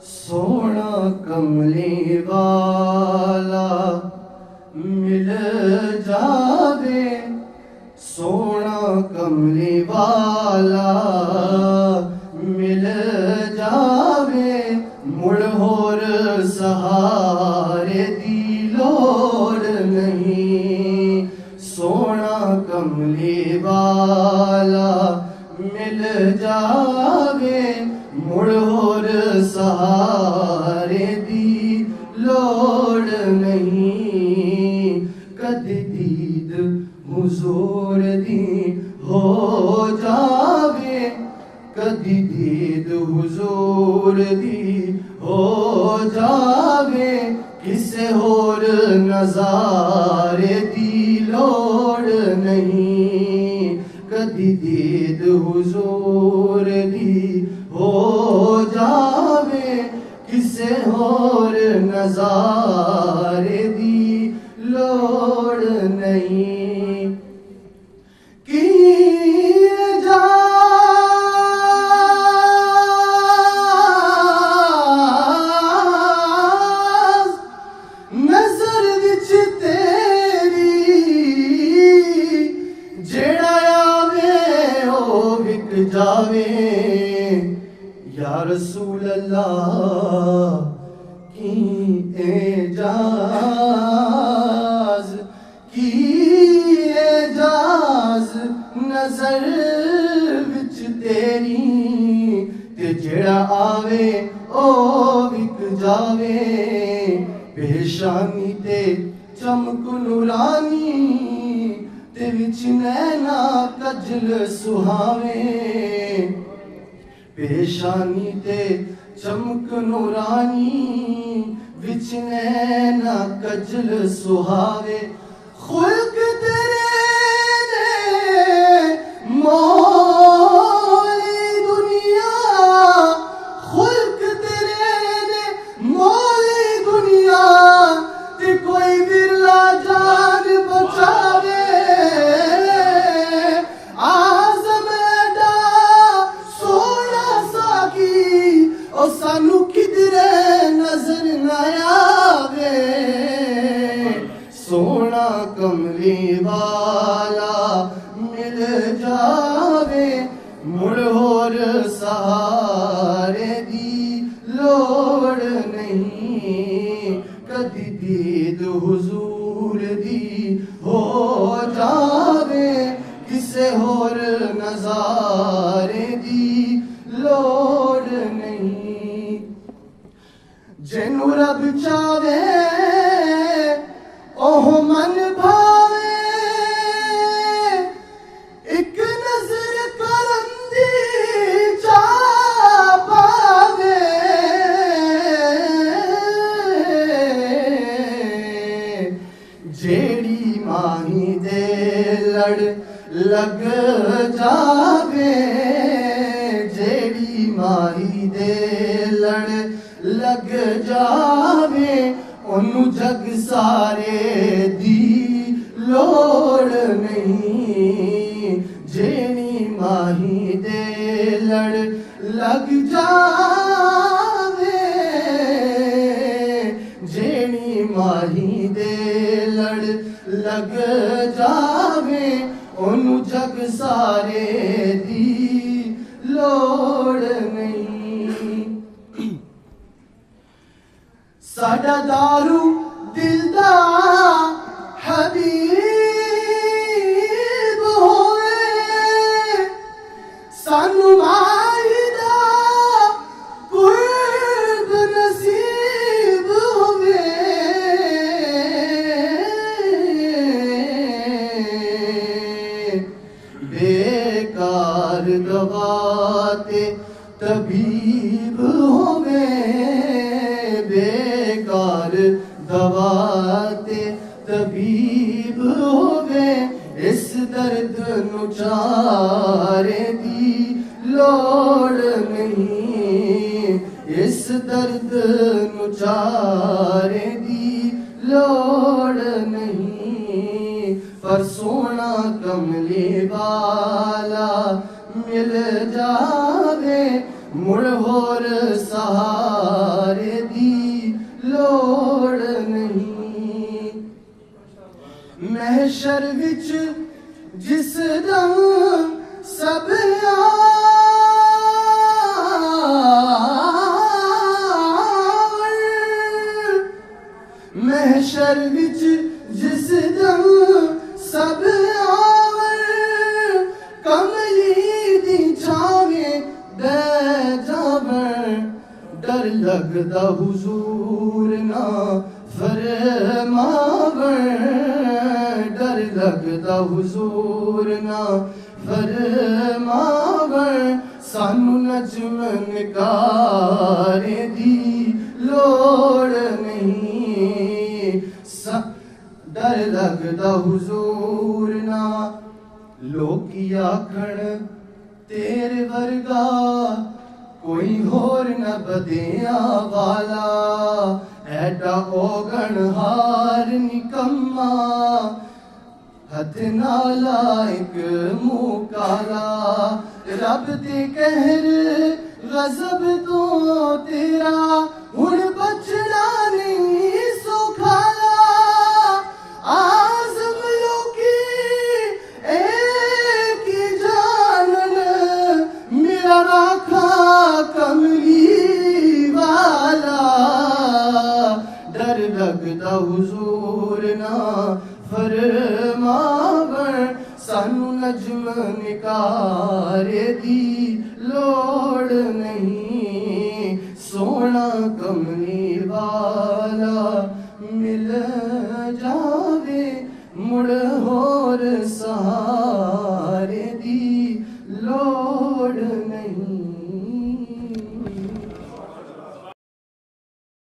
سونا کملی والا مل جاوے، سونا کملی والا مل جاوے، مڑ ہور سہارے دی لوڑ نہیں، سونا کملی والا مل جاوے، مڑ ہور سہارے دی لوڑ نہیں، کدی دید حضور دی ہو جاوے، کدی دید حضور دی ہو جاوے، کسے ہور نظارے دی لوڑ نہیں، کدی دید حضور دی ہو جاوے، کسے ہور نظارے دی لوڑ نہیں، کی نظر وچ تیری جیڑا آوے او وک جاوے، یا رسول اللہ کی اعجاز، کی اعجاز نظر وچ تیری، تے جیڑا آوے او وک جاوے، پیشانی تے چمک نورانی، تے وچ نینا کجل سہاوے، پیشانی تے چمک نورانی، وچ نینا کجل سہاوے، خلق تیرے نے مولی دنیا، خلق تیرے نے مولی دنیا، تے کوئی ورلا جان بچاوے، آزم ایڈا سونا ساکی، او سانو کدرے نظر نہ آوے، سونا کملی والا مل جاوے، مڑ ہور سہارے دی لوڑ نہیں، کدی دید حضور دی ہو جاوے، کسے ہور نظارے دی لوڑ نہیں، جنوں رب چاہے اوہ من بھاوے، ایک نظر کرم دی چاہ پاوے، جیڑی ماہی دے لڑ لگ جاوے، جیڑی ماہی دے لڑ لگ جاوے، انہوں جگ سارے دی لوڑ نہیں، جیڑی ماہی دے لڑ لگ جاوے، جیڑی ماہی دے لڑ لگ جاوے، انہوں جگ سارے دی لوڑ نہیں، ساڈا دارو دل دا حبیب ہوئے، سانو مائی دا قرب نصیب ہوئے، بیکار دواتے طبیب ہوئے، بیکار دواتے طبیب ہوئے، اس درد نو چارے دی لوڑ نہیں، اس درد نو چارے دی لوڑ نہیں، پر سونا کملی والا مل جاوے مڑ ہور سہارے دی لوڑ نہیں محشر وچ جس دم سب محشر وچ جس دم سب کملی دی چھاویں بہ جاویں ڈر لگدا حضور نہ فرماویں ڈر لگدا حضور نہ فرماویں سانو نجم نگارے دی لوڑ نہیں ڈر لگدا حضور نہ لوکی آکھن تیرے ورگا کوئی ہور نہ بدیاں والا ایڈا اوگن ہار نکما ہتھ نالائک منہ کالا رب دے قہر غضب تو تیرا ہن بچنا نہیں سکھالا آزم لوکی ایک ہی جانن میرا راکھا کملی والا ڈر لگدا حضور نہ فرماویں سانو نجم نکارے دی لوڑ نہیں سونا کملی والا مل جاوے مڑ ہور سہارے دی لوڑ نہیں